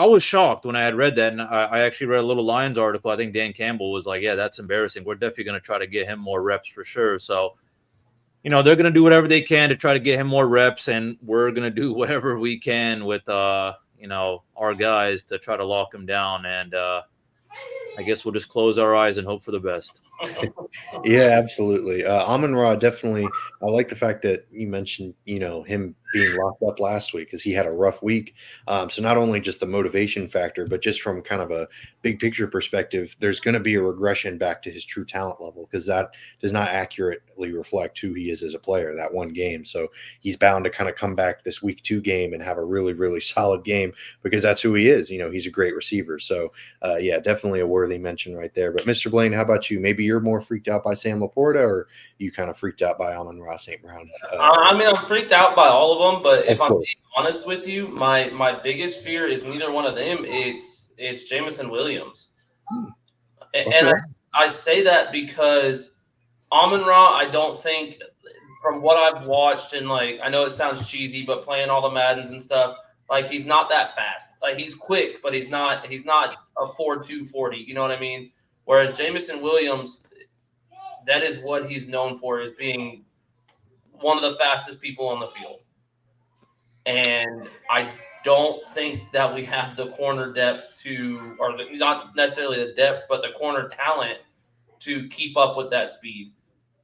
S2: was shocked when I had read that, and I actually read a little Lions article. I think Dan Campbell was like, "Yeah, that's embarrassing. We're definitely going to try to get him more reps for sure." So, they're going to do whatever they can to try to get him more reps, and we're going to do whatever we can with our guys to try to lock him down. And I guess we'll just close our eyes and hope for the best.
S4: Yeah, absolutely. Amon-Ra, definitely. I like the fact that you mentioned, him being locked up last week because he had a rough week. So not only just the motivation factor, but just from kind of a big picture perspective, there's going to be a regression back to his true talent level because that does not accurately reflect who he is as a player, that one game. So he's bound to kind of come back this week 2 game and have a really, really solid game because that's who he is. He's a great receiver. So yeah, definitely a worthy mention right there. But Mr. Blaine, how about you? Maybe you're more freaked out by Sam Laporta, or you kind of freaked out by Amon-Ra St. Brown?
S3: I mean, I'm freaked out by all of them, but if I'm being honest with you, my biggest fear is neither one of them. It's Jameson Williams, and I say that because Amon-Ra, I don't think, from what I've watched, and I know it sounds cheesy, but playing all the Maddens and stuff, he's not that fast. He's quick, but he's not a 4.2 40. You know what I mean? Whereas Jameson Williams, that is what he's known for, is being one of the fastest people on the field. And I don't think that we have the corner depth not necessarily the depth, but the corner talent to keep up with that speed.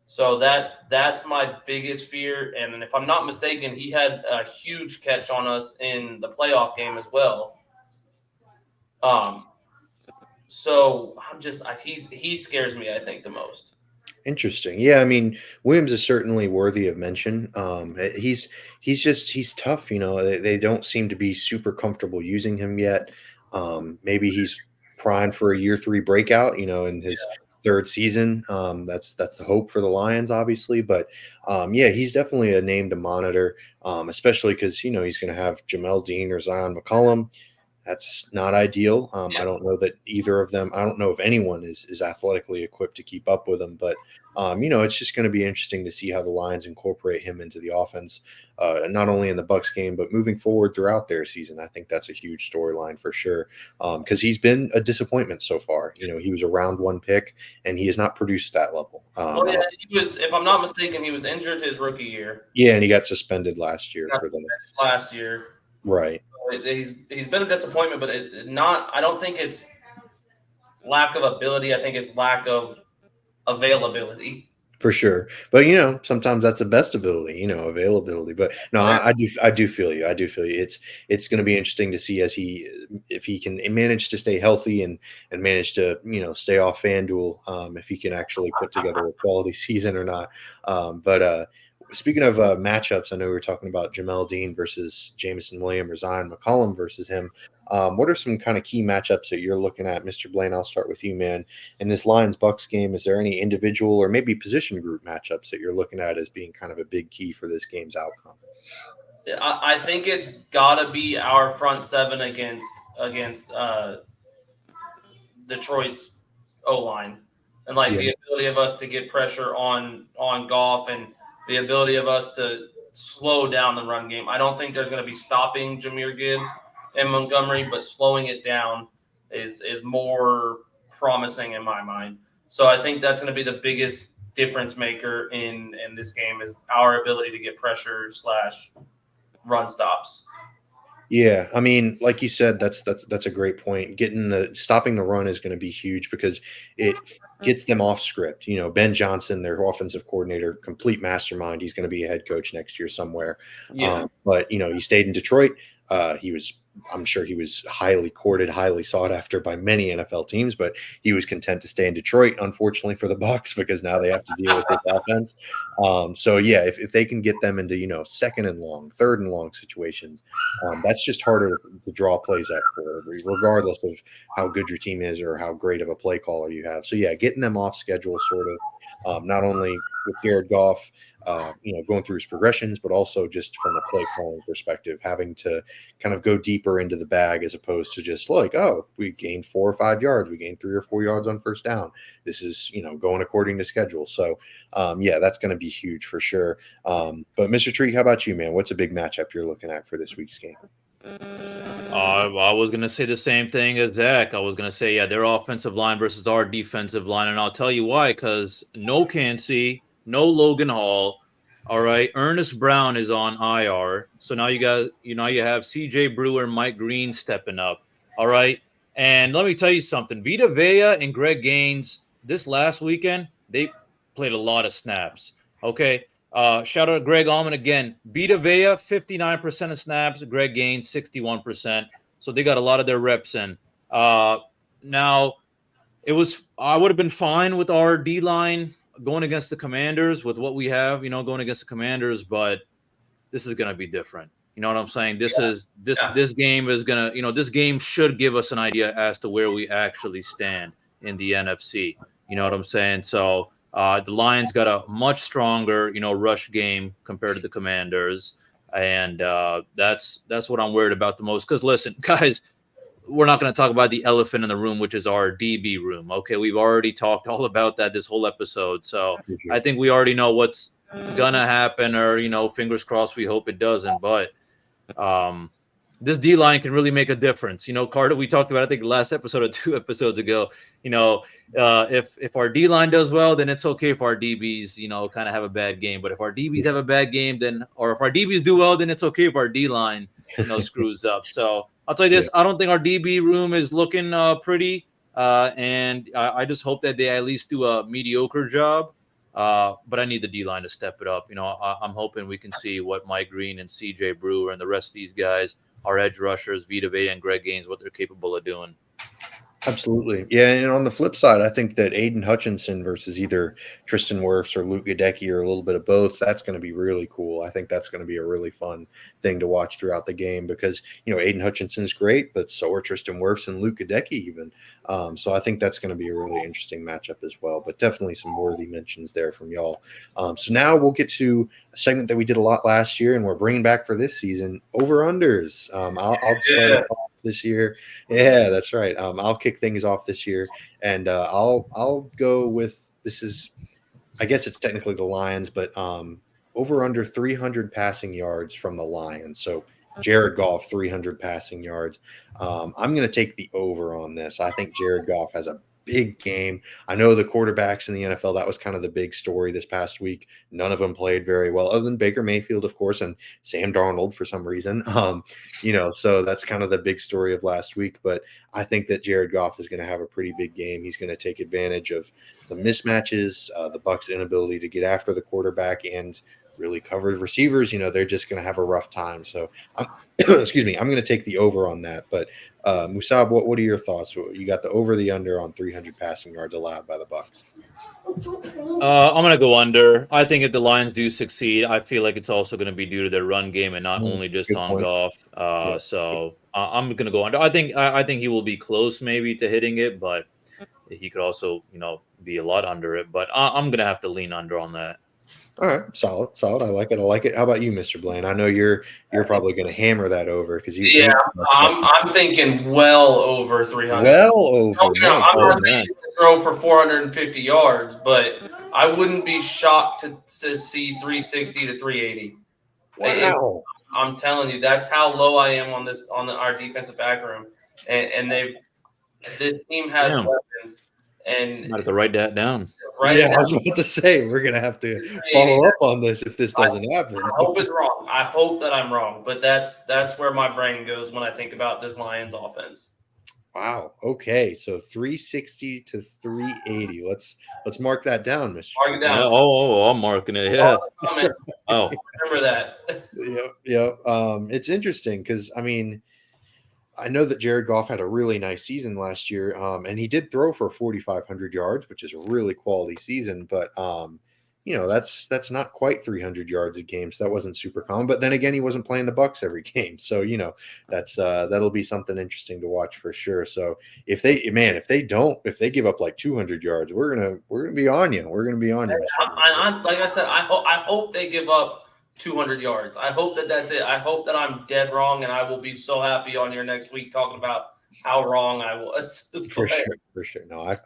S3: So that's my biggest fear. And if I'm not mistaken, he had a huge catch on us in the playoff game as well. So he scares me, I think, the most.
S4: Interesting. Yeah, I mean, Williams is certainly worthy of mention. He's tough. They don't seem to be super comfortable using him yet. Maybe he's primed for a year 3 breakout. In his 3rd season. That's the hope for the Lions, obviously. But yeah, he's definitely a name to monitor, especially because he's going to have Jamel Dean or Zion McCollum. That's not ideal. I don't know that either of them. I don't know if anyone is athletically equipped to keep up with him. But it's just going to be interesting to see how the Lions incorporate him into the offense, not only in the Bucs game but moving forward throughout their season. I think that's a huge storyline for sure because he's been a disappointment so far. He was a round 1 pick and he has not produced that level.
S3: He was, if I'm not mistaken, he was injured his rookie year.
S4: Yeah, and he got suspended last year. Right.
S3: He's been a disappointment, but I don't think it's lack of ability. I think it's lack of availability.
S4: For sure. But, sometimes that's the best ability, availability. But no, I do feel you. It's going to be interesting to see if he can manage to stay healthy and manage to, stay off FanDuel, if he can actually put together a quality season or not. But speaking of matchups, I know we were talking about Jamel Dean versus Jameson Williams or Zion McCollum versus him. What are some kind of key matchups that you're looking at? Mr. Blaine, I'll start with you, man. In this Lions-Bucs game, is there any individual or maybe position group matchups that you're looking at as being kind of a big key for this game's outcome?
S3: I think it's got to be our front 7 against against Detroit's O-line, and like
S4: Yeah.
S3: the ability of us to get pressure on Goff and the ability of us to slow down the run game. I don't think there's going to be stopping Jahmyr Gibbs and Montgomery, but slowing it down is more promising in my mind. So I think that's going to be the biggest difference maker in this game is our ability to get pressure / run stops.
S4: Yeah, I mean, like you said, that's a great point. Stopping the run is going to be huge because it gets them off script. You know, Ben Johnson, their offensive coordinator, complete mastermind. He's going to be a head coach next year somewhere.
S2: Yeah.
S4: But you know, he stayed in Detroit. I'm sure he was highly courted, highly sought after by many NFL teams, but he was content to stay in Detroit, unfortunately for the Bucs, because now they have to deal with this offense. So yeah, if they can get them into, you know, second and long, third and long situations, that's just harder to draw plays up for, regardless of how good your team is or how great of a play caller you have. So yeah, getting them off schedule, sort of, not only with Jared Goff, you know, going through his progressions, but also just from a play calling perspective, having to kind of go deeper into the bag as opposed to just like, oh, we gained 4 or 5 yards, we gained 3 or 4 yards on first down. This is, you know, going according to schedule. So, yeah, that's going to be huge for sure. But Mr. Treat, how about you, man? What's a big matchup you're looking at for this week's game?
S2: I was going to say the same thing as Zach. I was going to say, yeah, their offensive line versus our defensive line. And I'll tell you why, because no Cansey, no Logan Hall. All right. Ernest Brown is on IR. So now you have CJ Brewer, Mike Green stepping up. All right. And let me tell you something. Vita Vea and Greg Gaines this last weekend, they played a lot of snaps. Okay. Shout out to Greg Allman again. Vita Vea, 59% of snaps. Greg Gaines, 61%. So they got a lot of their reps in. Now, I would have been fine with our D-line going against the Commanders with what we have, you know, going against the Commanders, but this is going to be different. You know what I'm saying? This game is going to, you know, this game should give us an idea as to where we actually stand in the NFC. You know what I'm saying? So the Lions got a much stronger, you know, rush game compared to the Commanders. And that's what I'm worried about the most. Because listen, guys, we're not going to talk about the elephant in the room, which is our DB room. Okay, we've already talked all about that this whole episode. So I think we already know what's going to happen, or, you know, fingers crossed, we hope it doesn't. But this D-line can really make a difference. You know, Carter, we talked about, I think, last episode or 2 episodes ago, you know, if our D-line does well, then it's okay if our DBs, you know, kind of have a bad game. But if our DBs have a bad game, or if our DBs do well, then it's okay if our D-line, you know, screws up. So I'll tell you this, I don't think our DB room is looking pretty. And I just hope that they at least do a mediocre job. But I need the D-line to step it up. You know, I'm hoping we can see what Mike Green and CJ Brewer and the rest of these guys, our edge rushers, Vita Vea and Greg Gaines, what they're capable of doing.
S4: Absolutely. Yeah, and on the flip side, I think that Aiden Hutchinson versus either Tristan Wirfs or Luke Gadecki or a little bit of both, that's going to be really cool. I think that's going to be a really fun thing to watch throughout the game because, you know, Aiden Hutchinson's great, but so are Tristan Wirfs and Luke Gadecki even. So I think that's going to be a really interesting matchup as well, but definitely some worthy mentions there from y'all. So now we'll get to a segment that we did a lot last year and we're bringing back for this season, over-unders. I'll start us off this year. Yeah, that's right. I'll kick things off this year, and I'll go with, this is, I guess it's technically the Lions, but over under 300 passing yards from the Lions. So Jared Goff, 300 passing yards. I'm going to take the over on this. I think Jared Goff has a big game. I know the quarterbacks in the NFL, that was kind of the big story this past week. None of them played very well, other than Baker Mayfield, of course, and Sam Darnold for some reason. You know, so that's kind of the big story of last week. But I think that Jared Goff is going to have a pretty big game. He's going to take advantage of the mismatches, the Bucs' inability to get after the quarterback and really cover the receivers. You know, they're just going to have a rough time. So, excuse me, I'm going to take the over on that. But Musab, what are your thoughts? You got the over, the under on 300 passing yards allowed by the Bucs.
S2: I'm going to go under. I think if the Lions do succeed, I feel like it's also going to be due to their run game and not only just
S4: Good
S2: on
S4: point.
S2: Goff. So I'm going to go under. I think he will be close maybe to hitting it, but he could also, you know, be a lot under it. But I'm going to have to lean under on that.
S4: All right, solid, solid. I like it. I like it. How about you, Mr. Blaine? I know you're probably going to hammer that over because
S3: Yeah, I'm thinking well over 300.
S4: well over.
S3: I'm
S4: My
S3: not
S4: goodness.
S3: saying he's going to throw for 450 yards, but I wouldn't be shocked to see 360 to 380.
S4: Wow.
S3: I'm telling you, that's how low I am on our defensive back room, and this team has
S2: Damn.
S3: weapons, and
S2: Might have to write that down.
S3: right
S4: Yeah,
S3: now,
S4: I was about to say we're gonna have to follow up on this if this doesn't happen.
S3: I hope it's wrong. I hope that I'm wrong, but that's where my brain goes when I think about this Lions offense.
S4: Wow. Okay. So 360 to 380. Let's mark that down, Mr.
S3: Mark it down.
S2: Yeah, I'm marking it. Yeah. Oh,
S3: Remember that.
S4: Yep. Yep. It's interesting because I mean, I know that Jared Goff had a really nice season last year, and he did throw for 4,500 yards, which is a really quality season. But that's not quite 300 yards a game, so that wasn't super common. But then again, he wasn't playing the Bucs every game, so that's that'll be something interesting to watch for sure. So if they give up like 200 yards, we're gonna be on you. We're gonna be on you.
S3: Like I said, I hope they give up 200 yards. I hope that's it. I hope that I'm dead wrong, and I will be so happy on here next week talking about how wrong I was.
S4: For sure. No, I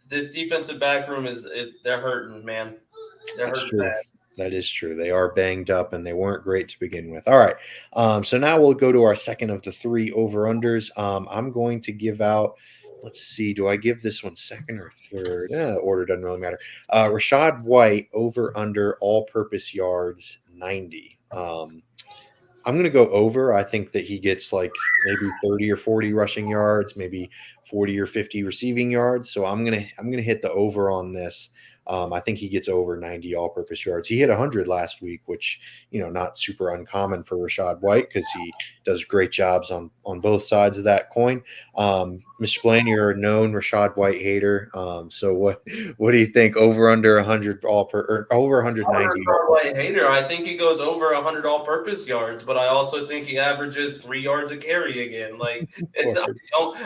S3: this defensive back room is they're hurting, man. They're
S4: That's
S3: hurting
S4: true.
S3: bad.
S4: That is true. They are banged up and they weren't great to begin with. All right. So now we'll go to our second of the three over-unders. I'm going to give out, let's see, do I give this one second or third? The order doesn't really matter. Rachaad White over-under all-purpose yards 90. I'm going to go over. I think that he gets like maybe 30 or 40 rushing yards, maybe 40 or 50 receiving yards. So I'm going to hit the over on this. I think he gets over 90 all-purpose yards. He hit 100 last week, which, not super uncommon for Rachaad White because he does great jobs on both sides of that coin. Mr. Blaine, you're a known Rachaad White hater. So what do you think? Over under 100 over 190?
S3: Rachaad White hater. I think he goes over 100 all-purpose yards, but I also think he averages 3 yards a carry again. Like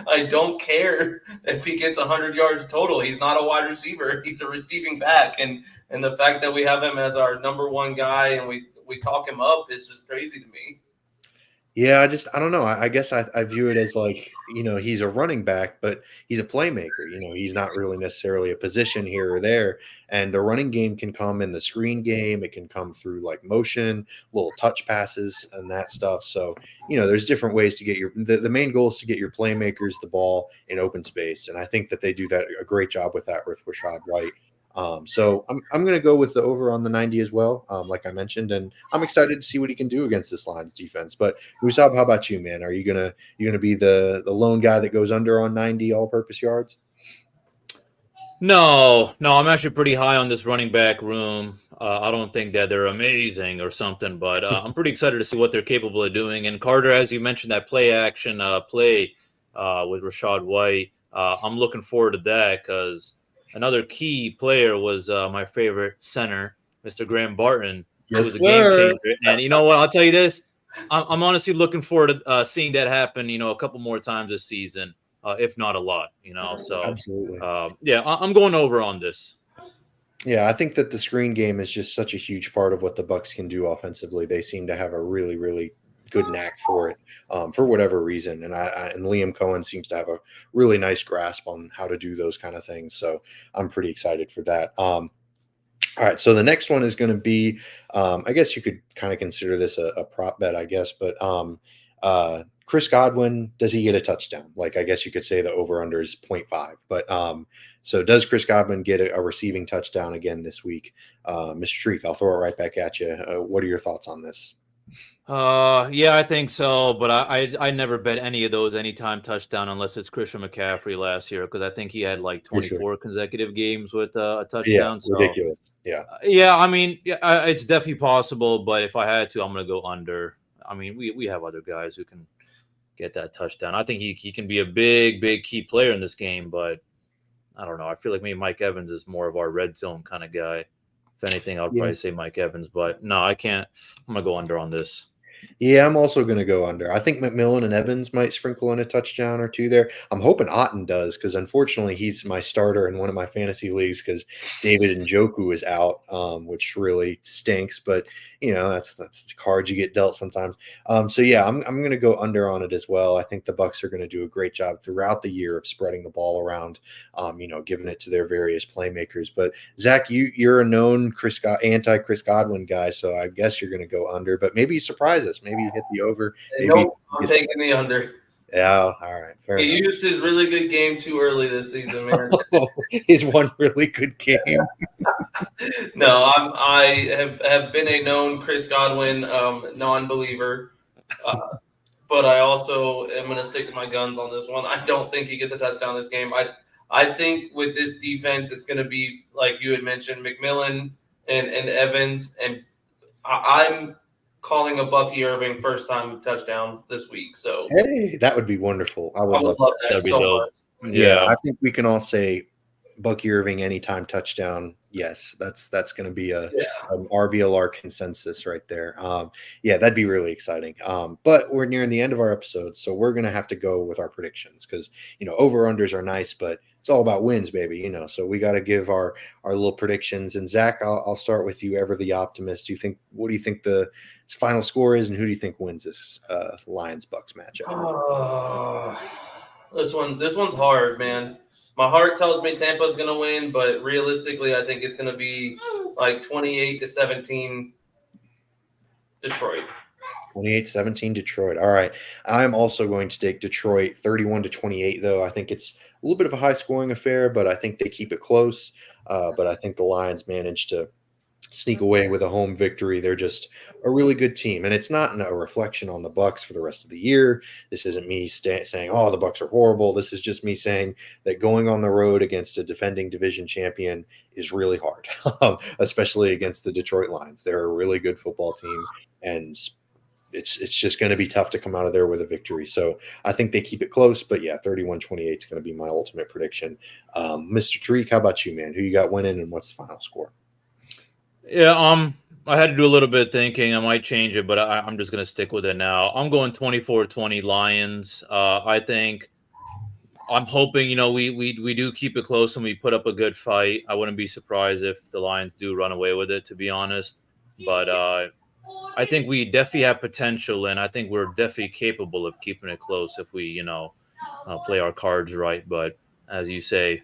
S3: I don't care if he gets 100 yards total. He's not a wide receiver. He's a receiving back, and the fact that we have him as our number one guy and we talk him up is just crazy to me.
S4: Yeah, I don't know. I guess I view it as like, he's a running back, but he's a playmaker. He's not really necessarily a position here or there. And the running game can come in the screen game. It can come through like motion, little touch passes and that stuff. So, there's different ways to get the main goal is to get your playmakers the ball in open space. And I think that they do that a great job with that with Rachaad White. So I'm going to go with the over on the 90 as well, like I mentioned, and I'm excited to see what he can do against this Lions defense. But Musab, how about you, man? Are you gonna be the lone guy that goes under on 90 all-purpose yards?
S2: No, I'm actually pretty high on this running back room. I don't think that they're amazing or something, but I'm pretty excited to see what they're capable of doing. And Carter, as you mentioned, that play action with Rachaad White, I'm looking forward to that because another key player was my favorite center, Mr. Graham Barton. Yes, who was a game changer. And you know what? I'll tell you this. I'm honestly looking forward to seeing that happen, a couple more times this season, if not a lot, So,
S4: absolutely.
S2: I'm going over on this.
S4: Yeah, I think that the screen game is just such a huge part of what the Bucs can do offensively. They seem to have a really, really good knack for it, for whatever reason. And and Liam Cohen seems to have a really nice grasp on how to do those kind of things. So I'm pretty excited for that. All right, so the next one is going to be, I guess you could kind of consider this a prop bet, I guess, but Chris Godwin, does he get a touchdown? Like, I guess you could say the over-under is 0.5. But so does Chris Godwin get a receiving touchdown again this week? Mr. Treek, I'll throw it right back at you. What are your thoughts on this?
S2: Yeah, I think so, but I never bet any of those anytime touchdown unless it's Christian McCaffrey last year because I think he had like 24 consecutive games with a touchdown.
S4: Yeah, ridiculous.
S2: Yeah. I mean, it's definitely possible, but if I had to, I'm going to go under. I mean, we have other guys who can get that touchdown. I think he can be a big key player in this game, but I don't know. I feel like maybe Mike Evans is more of our red zone kind of guy. If anything, I would probably say Mike Evans, but no, I can't. I'm going to go under on this.
S4: Yeah, I'm also going to go under. I think McMillan and Evans might sprinkle in a touchdown or two there. I'm hoping Otten does because unfortunately he's my starter in one of my fantasy leagues because David Njoku is out, which really stinks. But that's the cards you get dealt sometimes. So yeah, I'm going to go under on it as well. I think the Bucs are going to do a great job throughout the year of spreading the ball around, giving it to their various playmakers. But Zach, you're a known anti-Chris Godwin guy, so I guess you're going to go under. But maybe you surprise us. Maybe you hit the over.
S3: Nope, I'm taking the under.
S4: Yeah, all right. Fair enough.
S3: He used his really good game too early this season, man.
S4: His one really good game.
S3: No, I have been a known Chris Godwin non-believer, but I also am going to stick to my guns on this one. I don't think he gets a touchdown this game. I think with this defense, it's going to be like you had mentioned, McMillan and Evans, and I'm calling a Bucky Irving first time touchdown this week. So
S4: hey, that would be wonderful. I would love that.
S3: That'd so
S2: much.
S4: Yeah, I think we can all say Bucky Irving anytime touchdown. Yes, that's going to be an RBLR consensus right there. Yeah, that'd be really exciting. But we're nearing the end of our episode, so we're going to have to go with our predictions because over-unders are nice, but it's all about wins, baby. So we got to give our little predictions. And Zach, I'll start with you, ever the optimist. What do you think the final score is, and who do you think wins this Lions-Bucs matchup?
S3: This one's hard, man. My heart tells me Tampa's going to win, but realistically, I think it's going to be like 28-17 Detroit.
S4: 28-17 Detroit. All right. I'm also going to take Detroit 31-28, though. I think it's a little bit of a high-scoring affair, but I think they keep it close. But I think the Lions managed to sneak away with a home victory. They're just a really good team, and it's not a reflection on the Bucs for the rest of the year. This isn't me saying, "Oh, the Bucs are horrible." This is just me saying that going on the road against a defending division champion is really hard, especially against the Detroit Lions. They're a really good football team, and it's just going to be tough to come out of there with a victory. So I think they keep it close, but yeah, 31-28 is going to be my ultimate prediction. Mr. Tariq, how about you, man? Who you got winning, and what's the final score?
S2: Yeah, I had to do a little bit of thinking. I might change it, but I'm just going to stick with it now. I'm going 24-20 Lions. I'm hoping, we do keep it close and we put up a good fight. I wouldn't be surprised if the Lions do run away with it, to be honest. But I think we definitely have potential, and I think we're definitely capable of keeping it close if we, play our cards right. But as you say,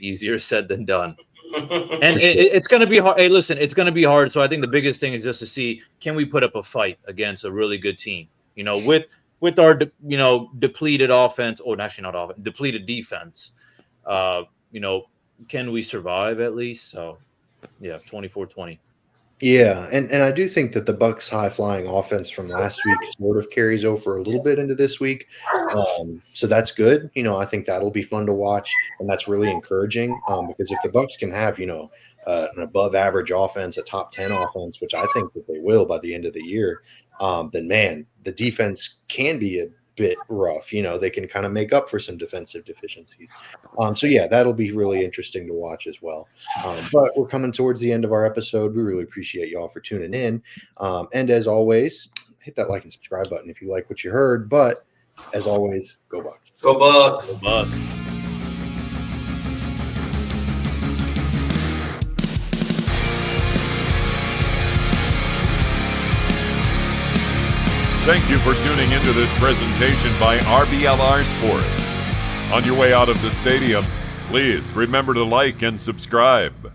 S2: easier said than done. And it's going to be hard. Hey, listen, it's going to be hard. So I think the biggest thing is just to see, can we put up a fight against a really good team? With our depleted offense, or actually not offense, depleted defense. Can we survive at least? So yeah, 24-20.
S4: Yeah, and I do think that the Bucs' high-flying offense from last week sort of carries over a little bit into this week. So that's good. I think that'll be fun to watch, and that's really encouraging because if the Bucs can have, an above-average offense, a top 10 offense, which I think that they will by the end of the year, then, man, the defense can be a bit rough. They can kind of make up for some defensive deficiencies. So yeah, that'll be really interesting to watch as well. But we're coming towards the end of our episode. We really appreciate y'all for tuning in. And as always, hit that like and subscribe button if you like what you heard. But as always, go Bucs.
S3: Go Bucs.
S2: Go Bucs.
S1: Thank you for tuning into this presentation by RBLR Sports. On your way out of the stadium, please remember to like and subscribe.